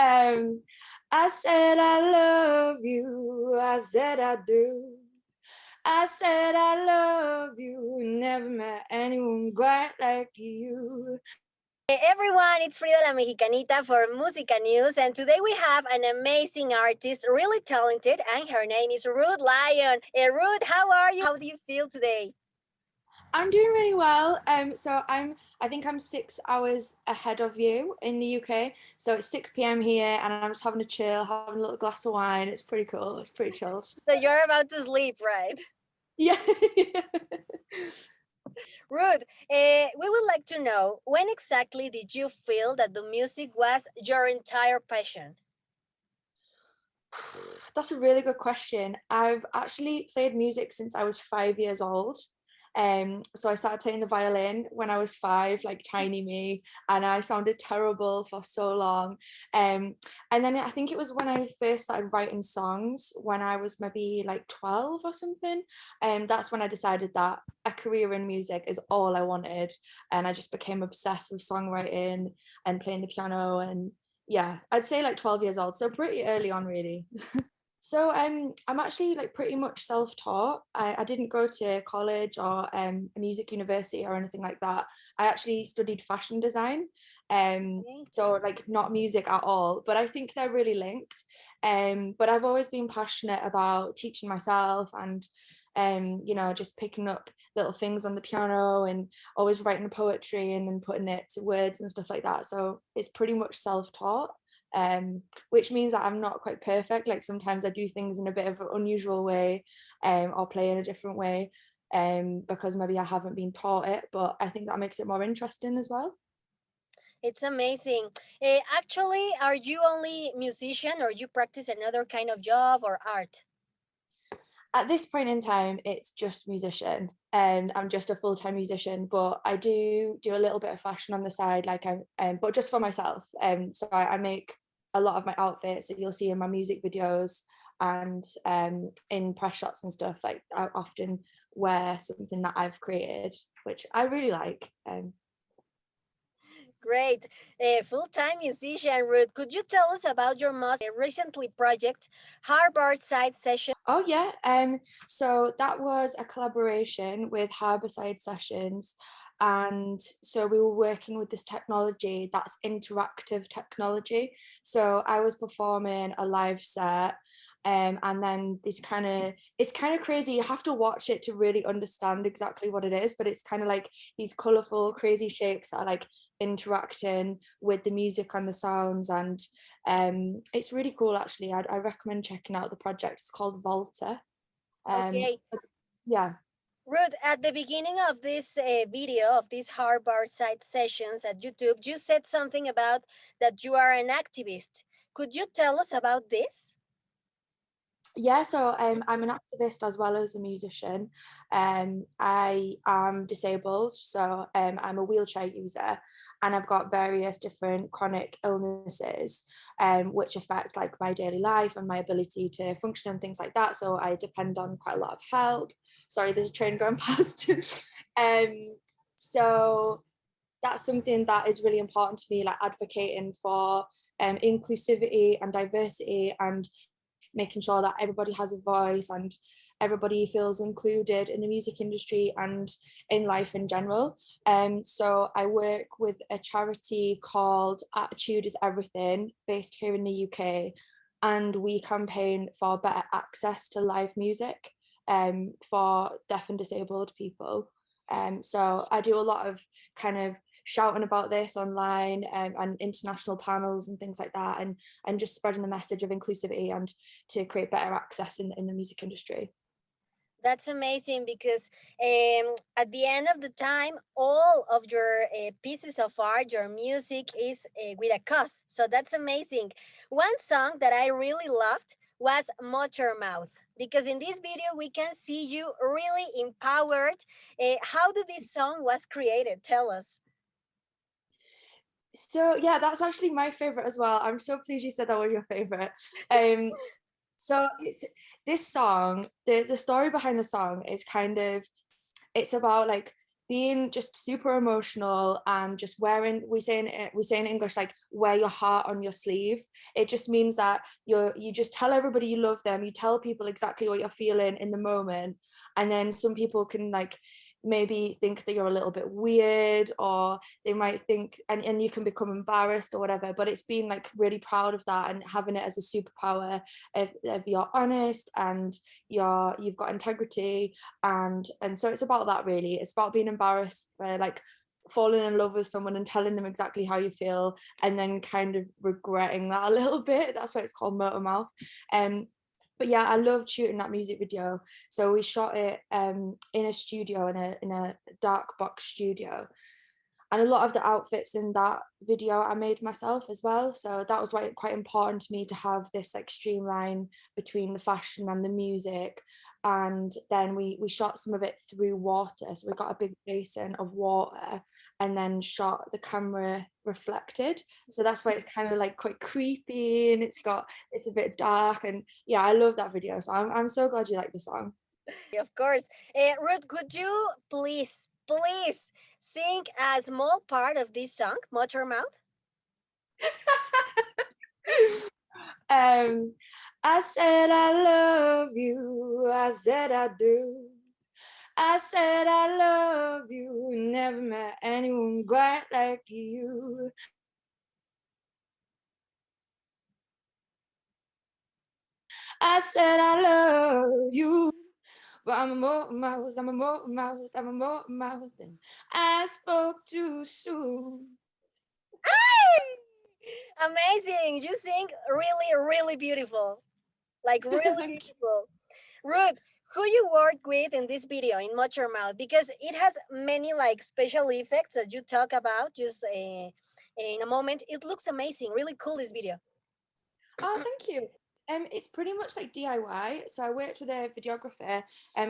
Um, I said I love you, I said I do. I said I love you, never met anyone quite like you. Hey everyone, it's Frida la Mexicanita for Música News, and today we have an amazing artist, really talented, and her name is Ruth Lyon. Hey Ruth, how are you? How do you feel today? I'm doing really well. I think I'm 6 hours ahead of you in the UK. So it's 6 p.m. here, and I'm just having a chill, having a little glass of wine. It's pretty cool. It's pretty chilled. So you're about to sleep, right? Yeah. Ruth, we would like to know when exactly did you feel that the music was your entire passion? That's a really good question. I've actually played music since I was 5 years old. So I started playing the violin when I was five, like tiny me, and I sounded terrible for so long. And then I think it was when I first started writing songs when I was maybe like 12 or something. That's when I decided that a career in music is all I wanted, and I just became obsessed with songwriting and playing the piano. And yeah, I'd say like 12 years old, so pretty early on really. So I'm actually like pretty much self-taught. I didn't go to college or a music university or anything like that. I actually studied fashion design. So like not music at all, but I think they're really linked. But I've always been passionate about teaching myself and just picking up little things on the piano and always writing poetry and then putting it to words and stuff like that. So it's pretty much self-taught, which means that I'm not quite perfect. Like sometimes I do things in a bit of an unusual way, or play in a different way, because maybe I haven't been taught it, but I think that makes it more interesting as well. It's amazing. Actually, are you only musician or you practice another kind of job or art? At this point in time, it's just musician, and I'm just a full-time musician, but I do a little bit of fashion on the side, like but just for myself. So I make a lot of my outfits that you'll see in my music videos and in press shots and stuff. Like I often wear something that I've created, which I really like. Great. Full-time musician, Ruth. Could you tell us about your most recently project, Harvard Side Session? Oh yeah, so that was a collaboration with Harborside Sessions, and so we were working with this technology that's interactive technology. So I was performing a live set, and then it's kind of crazy. You have to watch it to really understand exactly what it is, but it's kind of like these colorful, crazy shapes that are like interacting with the music and the sounds, and it's really cool actually. I recommend checking out the project. It's called Volta. um Okay. yeah. Ruth, at the beginning of this video, of these Harvard Side Sessions at YouTube, you said something about that you are an activist. Could you tell us about this? Yeah, so I'm an activist as well as a musician. I am disabled, so I'm a wheelchair user, and I've got various different chronic illnesses, which affect like my daily life and my ability to function and things like that. So I depend on quite a lot of help. Sorry, there's a train going past. um, so that's something that is really important to me, like advocating for inclusivity and diversity, and making sure that everybody has a voice and everybody feels included in the music industry and in life in general. So I work with a charity called Attitude is Everything, based here in the UK, and we campaign for better access to live music for deaf and disabled people. So I do a lot of kind of shouting about this online, and international panels and things like that, and just spreading the message of inclusivity and to create better access in the music industry. That's amazing because at the end of the time, all of your pieces of art, your music is with a cause. So that's amazing. One song that I really loved was Motor Mouth because in this video we can see you really empowered. How did this song was created? Tell us. So yeah, that's actually my favorite as well. I'm so pleased you said that was your favorite. um so it's this song, the story behind the song is kind of, it's about like being just super emotional and just wearing, we say in English, like, wear your heart on your sleeve. It just means that you just tell everybody you love them, you tell people exactly what you're feeling in the moment, and then some people can like maybe think that you're a little bit weird, or they might think, and you can become embarrassed or whatever, but it's been like really proud of that and having it as a superpower if you're honest and you've got integrity, and so it's about that really. It's about being embarrassed for like falling in love with someone and telling them exactly how you feel and then kind of regretting that a little bit. That's why it's called motor mouth. But yeah, I loved shooting that music video. So we shot it in a studio, in a dark box studio, and a lot of the outfits in that video I made myself as well. So that was why quite important to me to have this like streamline between the fashion and the music. And then we shot some of it through water. So we got a big basin of water and then shot the camera reflected. So that's why it's kind of like quite creepy, and it's a bit dark. And yeah, I love that video. So I'm so glad you like the song. Of course. Ruth, could you please sing a small part of this song, Motor Mouth? um I said I love you, I said I do. I said I love you, never met anyone quite like you. I said I love you, but I'm a motor mouth, I'm a motor mouth, I'm a motor mouth, and I spoke too soon. Amazing. You sing really beautiful. Like really Thank you. beautiful. Ruth, who you work with in this video in Much Your Mouth? Because it has many like special effects that you talk about just in a moment. It looks amazing. Really cool, this video. Oh, thank you. It's pretty much like DIY. So I worked with a videographer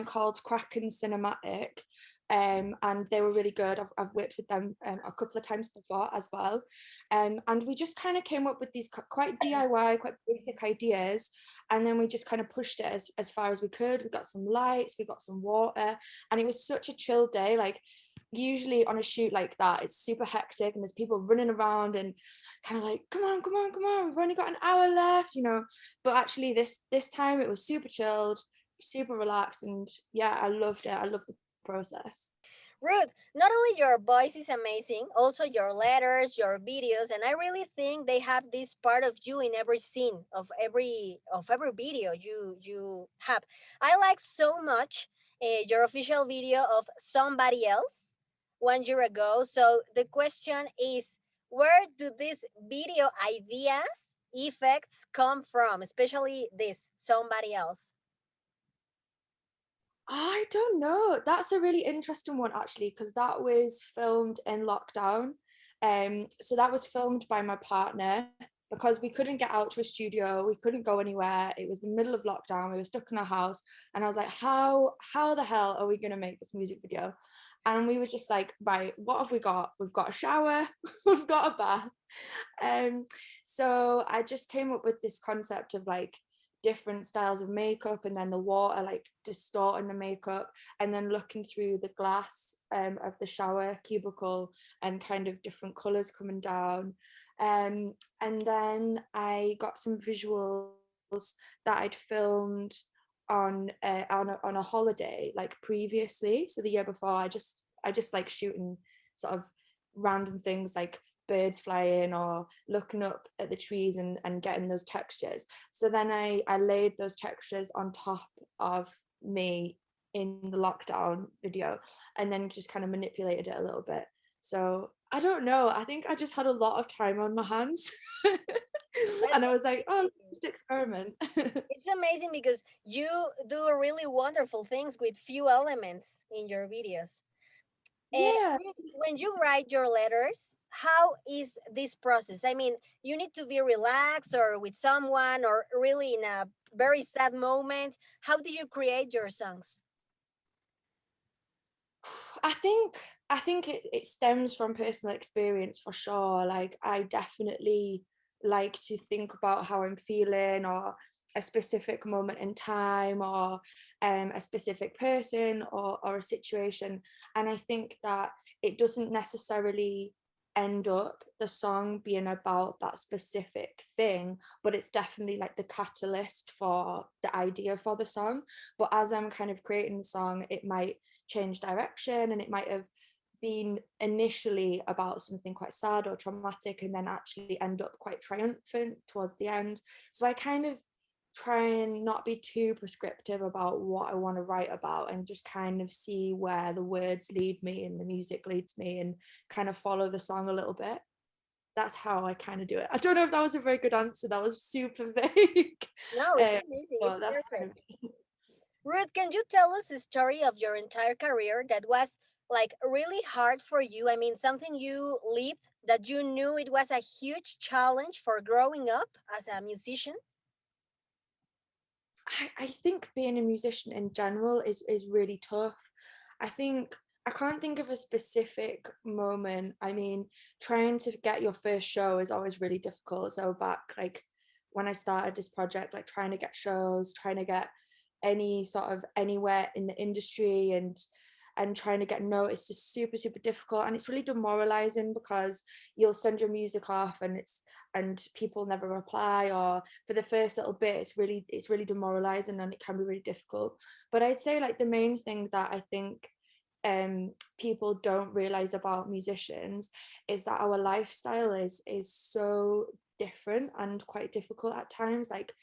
called Chequen Cinematic, and they were really good. I've worked with them a couple of times before as well, and we just kind of came up with these quite DIY, quite basic ideas, and then we just kind of pushed it as far as we could. We got some lights, we got some water, and it was such a chill day. Like usually on a shoot like that, it's super hectic and there's people running around and kind of like, come on, come on, come on, we've only got an hour left, you know. But actually this time it was super chilled, super relaxed, and yeah, I loved it. I loved the process. Ruth, not only your voice is amazing, also your letters, your videos, and I really think they have this part of you in every scene of every video you have. I like so much your official video of Somebody Else 1 year ago. So the question is, where do these video ideas, effects come from, especially this Somebody Else? I don't know. That's a really interesting one actually, because that was filmed in lockdown. So that was filmed by my partner because we couldn't get out to a studio, we couldn't go anywhere. It was the middle of lockdown, we were stuck in our house, and I was like, how the hell are we gonna make this music video? And we were just like, right, what have we got? We've got a shower, we've got a bath. So I just came up with this concept of like different styles of makeup, and then the water like distorting the makeup, and then looking through the glass of the shower cubicle and kind of different colors coming down. And then I got some visuals that I'd filmed on a holiday like previously. So the year before, I just like shooting sort of random things like birds flying or looking up at the trees and getting those textures. So then I laid those textures on top of me in the lockdown video, and then just kind of manipulated it a little bit. So I don't know. I think I just had a lot of time on my hands. That's And I was like, oh, let's just experiment. It's amazing because you do really wonderful things with few elements in your videos. And Yeah. when you write your letters, how is this process? I mean, you need to be relaxed or with someone or really in a very sad moment. How do you create your songs? I think I think it stems from personal experience for sure. Like I definitely like to think about how I'm feeling, or a specific moment in time, or a specific person, or a situation. And I think that it doesn't necessarily end up the song being about that specific thing, but it's definitely like the catalyst for the idea for the song. But as I'm kind of creating the song, it might change direction, and it might have been initially about something quite sad or traumatic, and then actually end up quite triumphant towards the end. So I kind of try and not be too prescriptive about what I want to write about, and just kind of see where the words lead me and the music leads me, and kind of follow the song a little bit. That's how I kind of do it. I don't know if that was a very good answer. That was super vague. No, it's amazing. It's But that's kind perfect. of Ruth, can you tell us the story of your entire career that was like really hard for you? I mean, something you lived that you knew it was a huge challenge for growing up as a musician? I think being a musician in general is really tough. I think I can't think of a specific moment. I mean, trying to get your first show is always really difficult. So back like when I started this project, like trying to get shows, trying to get any sort of anywhere in the industry, and trying to get noticed is super super difficult, and it's really demoralizing because you'll send your music off and people never reply, or for the first little bit it's really demoralizing, and it can be really difficult. But I'd say like the main thing that I think people don't realize about musicians is that our lifestyle is so different and quite difficult at times. Like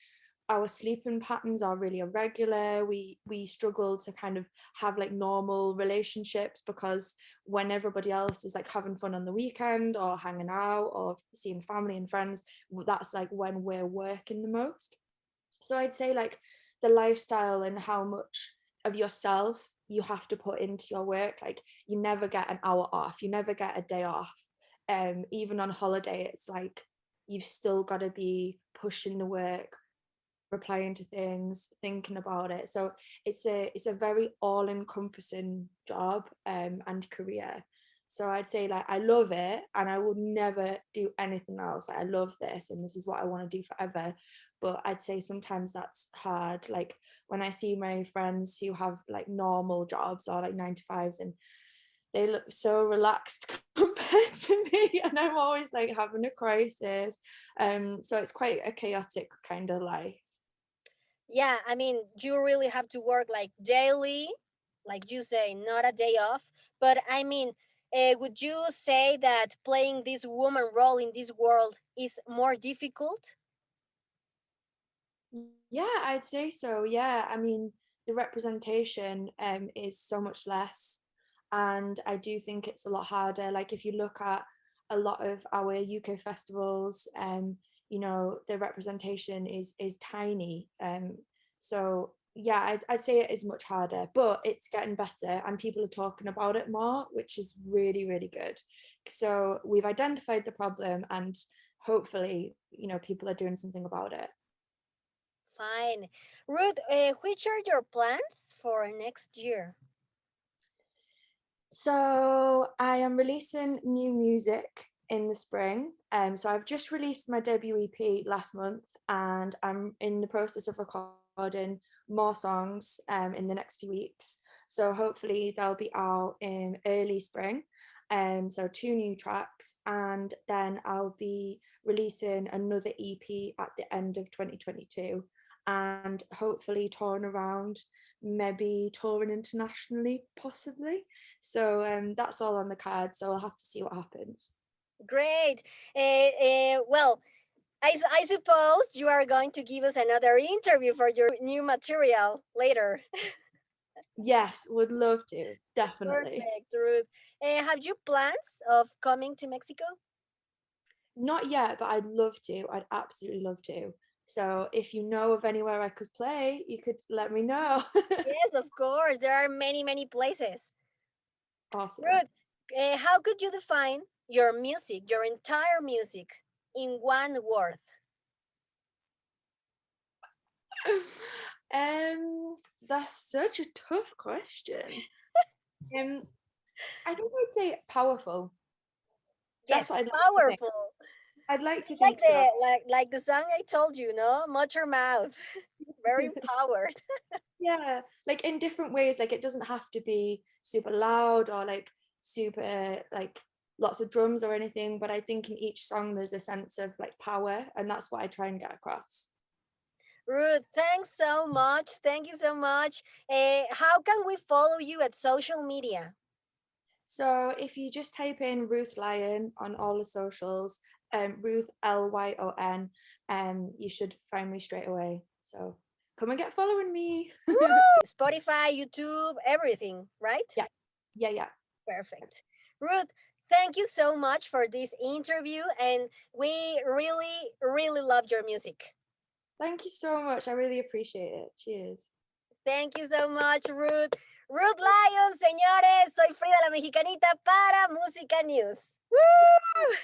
our sleeping patterns are really irregular. We struggle to kind of have like normal relationships, because when everybody else is like having fun on the weekend or hanging out or seeing family and friends, that's like when we're working the most. So I'd say like the lifestyle and how much of yourself you have to put into your work. Like you never get an hour off, you never get a day off. Even on holiday, it's like you've still got to be pushing the work, replying to things, thinking about it. So it's a very all-encompassing job and career. So I'd say like I love it, and I would never do anything else. Like, I love this, and this is what I want to do forever. But I'd say sometimes that's hard. Like when I see my friends who have like normal jobs or like 9 to 5s, and they look so relaxed compared to me, and I'm always like having a crisis. So it's quite a chaotic kind of life. Yeah, I mean, you really have to work like daily, like you say, not a day off. But I mean, would you say that playing this woman role in this world is more difficult? Yeah, I'd say so. Yeah, I mean, the representation is so much less, and I do think it's a lot harder. Like if you look at a lot of our UK festivals, the representation is tiny. So yeah, I'd say it is much harder, but it's getting better, and people are talking about it more, which is really, really good. So we've identified the problem, and hopefully, people are doing something about it. Fine. Ruth, which are your plans for next year? So I am releasing new music in the spring. So I've just released my debut EP last month, and I'm in the process of recording more songs in the next few weeks. So hopefully they'll be out in early spring. So 2 new tracks, and then I'll be releasing another EP at the end of 2022, and hopefully touring around, maybe touring internationally, possibly. So that's all on the card. So I'll have to see what happens. Great. Well, I suppose you are going to give us another interview for your new material later. Yes, would love to, definitely. Perfect, Ruth. Have you plans of coming to Mexico? Not yet, but I'd love to. I'd absolutely love to. So if you know of anywhere I could play, you could let me know. Yes, of course. There are many, many places. Awesome. Ruth, how could you define your music, your entire music, in one word? That's such a tough question. I think I'd say powerful. Yes, That's what I'd like to think. powerful. I'd like to Like think so. the song I told you, no? Much your mouth. Very empowered. Yeah, like in different ways. Like it doesn't have to be super loud or like super like lots of drums or anything, but I think in each song there's a sense of like power, and that's what I try and get across. Ruth, thanks so much. Thank you so much. How can we follow you at social media? So if you just type in Ruth Lyon on all the socials, Ruth Lyon, you should find me straight away. So come and get following me. Spotify, YouTube, everything, right? Yeah, yeah, yeah. Perfect. Ruth, thank you so much for this interview, and we really, really loved your music. Thank you so much. I really appreciate it. Cheers. Thank you so much, Ruth. Ruth Lyon, señores. Soy Frida la Mexicanita para Música News. ¡Woo!